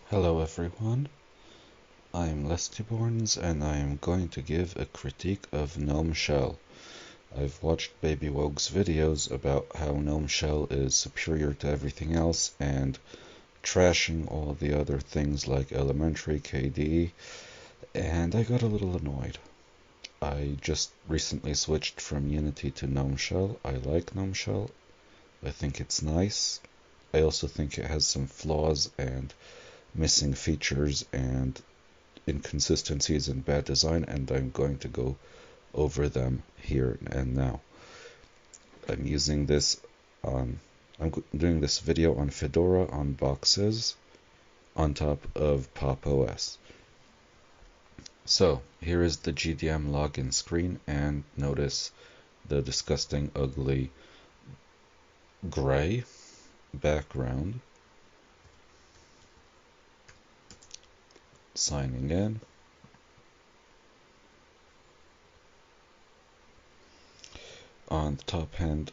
Hello everyone, I'm Lestyborns and I am going to give a critique of Gnome Shell. I've watched Baby Wogue's videos about how Gnome Shell is superior to everything else and trashing all the other things like elementary KDE, and I got a little annoyed. I just recently switched from Unity to Gnome Shell. I like Gnome Shell. I think it's nice. I also think it has some flaws and missing features and inconsistencies and bad design, and I'm going to go over them here and now. I'm doing this video on Fedora on boxes on top of Pop! OS. So here is the GDM login screen, and notice the disgusting, ugly gray background. Signing in. On the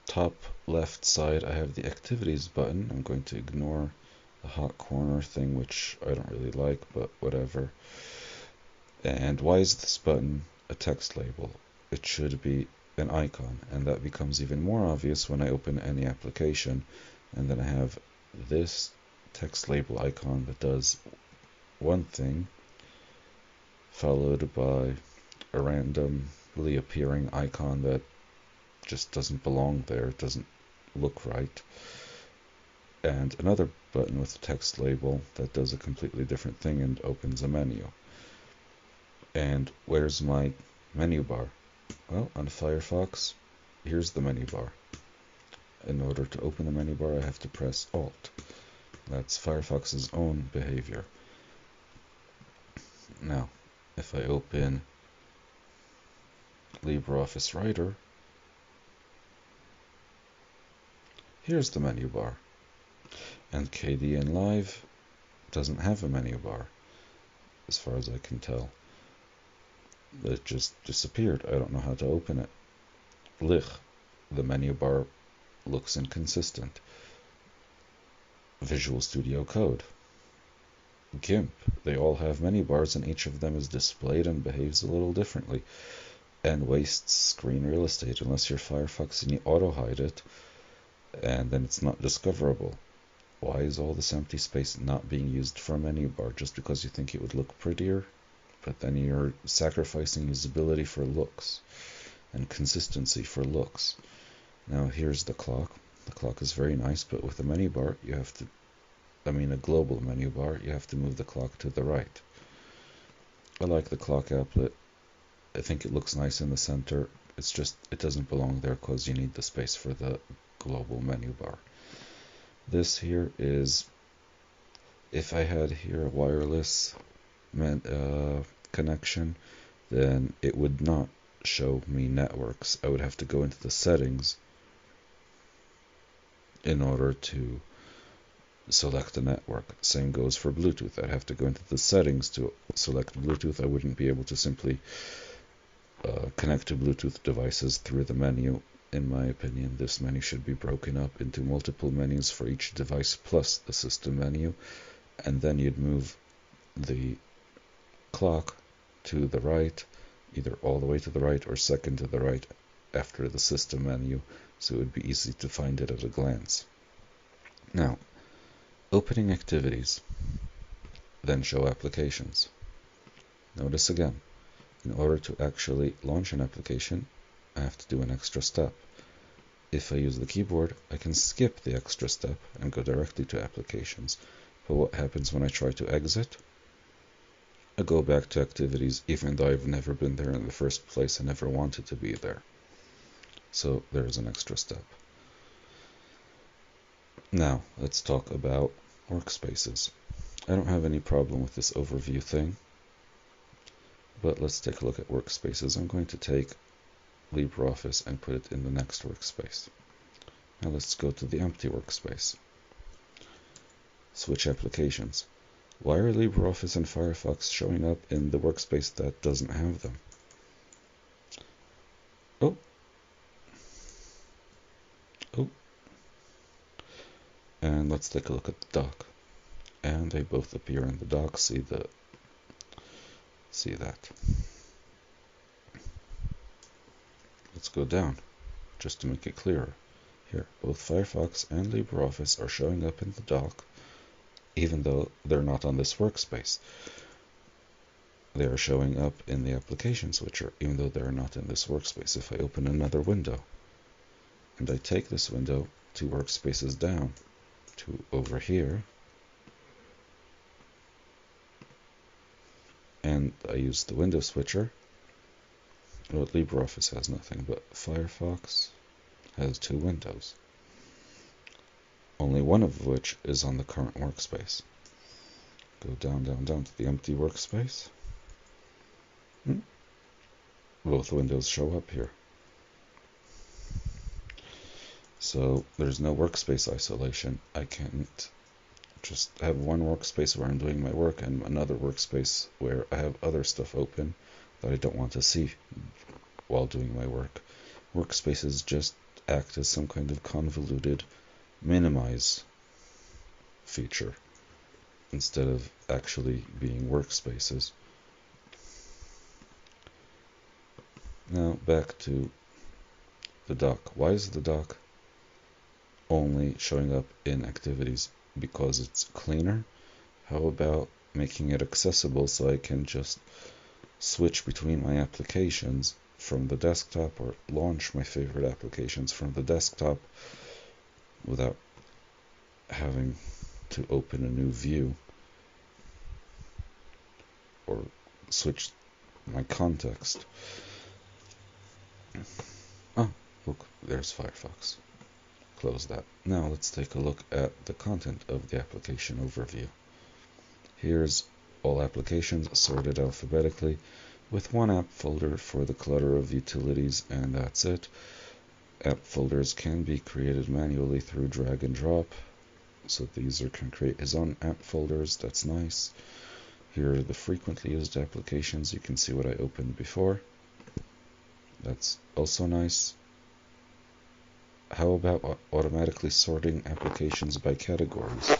top left side, I have the activities button. I'm going to ignore the hot corner thing, which I don't really like, but whatever. And why is this button a text label? It should be an icon, and that becomes even more obvious when I open any application, and then I have this text label icon that does one thing, followed by a randomly appearing icon that just doesn't belong there, it doesn't look right, and another button with a text label that does a completely different thing and opens a menu. And where's my menu bar? Well, on Firefox, here's the menu bar. In order to open the menu bar, I have to press Alt. That's Firefox's own behavior. Now, if I open LibreOffice Writer, here's the menu bar. And KDE Live doesn't have a menu bar, as far as I can tell. It just disappeared. I don't know how to open it. The menu bar looks inconsistent. Visual Studio Code, GIMP, they all have menu bars, and each of them is displayed and behaves a little differently and wastes screen real estate unless you're Firefox and you auto-hide it, and then it's not discoverable. Why is all this empty space not being used for a menu bar? Just because you think it would look prettier? But then you're sacrificing usability for looks and consistency for looks. Now here's the clock. The clock is very nice, but with a menu bar, a global menu bar, you have to move the clock to the right. I like the clock applet. I think it looks nice in the center. It's just, it doesn't belong there because you need the space for the global menu bar. This here is, if I had here a wireless connection, then it would not show me networks. I would have to go into the settings in order to select a network. Same goes for Bluetooth. I'd have to go into the settings to select Bluetooth. I wouldn't be able to simply connect to Bluetooth devices through the menu. In my opinion, this menu should be broken up into multiple menus for each device plus the system menu, and then you'd move the clock to the right, either all the way to the right or second to the right after the system menu, so it would be easy to find it at a glance. Now, opening activities, then show applications. Notice again, in order to actually launch an application, I have to do an extra step. If I use the keyboard, I can skip the extra step and go directly to applications. But what happens when I try to exit? I go back to activities even though I've never been there in the first place and never wanted to be there. So there's an extra step. Now, let's talk about workspaces. I don't have any problem with this overview thing, but let's take a look at workspaces. I'm going to take LibreOffice and put it in the next workspace. Now let's go to the empty workspace. Switch applications. Why are LibreOffice and Firefox showing up in the workspace that doesn't have them? Oh. And let's take a look at the dock. and they both appear in the dock. See that. Let's go down, just to make it clearer. Here, both Firefox and LibreOffice are showing up in the dock, even though they're not on this workspace. They are showing up in the application switcher, even though they're not in this workspace. If I open another window, and I take this window 2 workspaces down to over here, and I use the window switcher, well, LibreOffice has nothing, but Firefox has 2 windows, only one of which is on the current workspace. Go down to the empty workspace. Both windows show up here. So there's no workspace isolation. I can't just have one workspace where I'm doing my work and another workspace where I have other stuff open that I don't want to see while doing my work. Workspaces just act as some kind of convoluted minimize feature instead of actually being workspaces. Now back to the dock. Why is the dock only showing up in activities? Because it's cleaner? How about making it accessible so I can just switch between my applications from the desktop, or launch my favorite applications from the desktop without having to open a new view or switch my context. Oh, look, there's Firefox. Close that. Now let's take a look at the content of the application overview. Here's all applications sorted alphabetically, with one app folder for the clutter of utilities, and that's it. App folders can be created manually through drag and drop, so the user can create his own app folders. That's nice. Here are the frequently used applications. You can see what I opened before. That's also nice. How about automatically sorting applications by categories?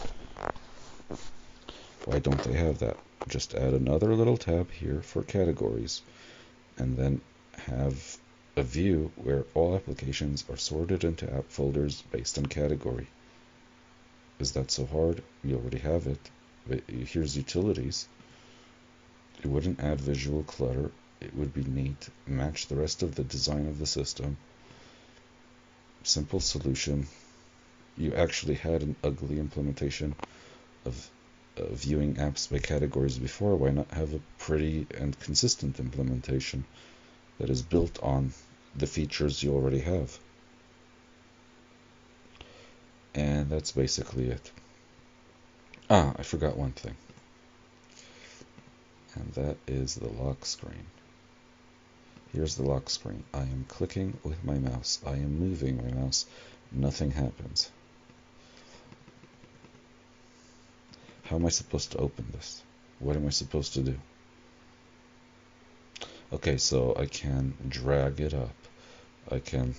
Why don't they have that? Just add another little tab here for categories, and then have a view where all applications are sorted into app folders based on category. Is that so hard? You already have it. But here's utilities. It wouldn't add visual clutter. It would be neat, match the rest of the design of the system. Simple solution. You actually had an ugly implementation of viewing apps by categories before. Why not have a pretty and consistent implementation that is built on the features you already have? And that's basically it. I forgot one thing, and that is the lock screen. Here's the lock screen. I am clicking with my mouse. I am moving my mouse. Nothing happens. How am I supposed to open this? What am I supposed to do? Okay, so I can drag it up. I can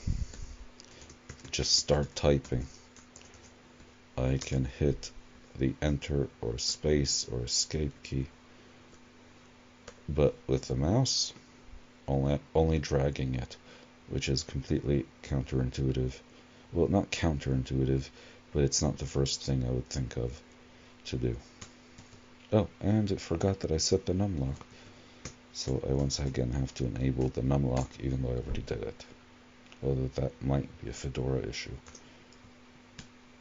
just start typing. I can hit the enter or space or escape key. But with the mouse, only dragging it, which is completely counterintuitive. Well, not counterintuitive, but it's not the first thing I would think of to do. Oh, and it forgot that I set the numlock. So I once again have to enable the numlock, even though I already did it. Although that might be a Fedora issue.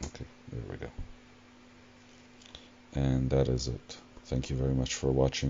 Okay, there we go. And that is it. Thank you very much for watching.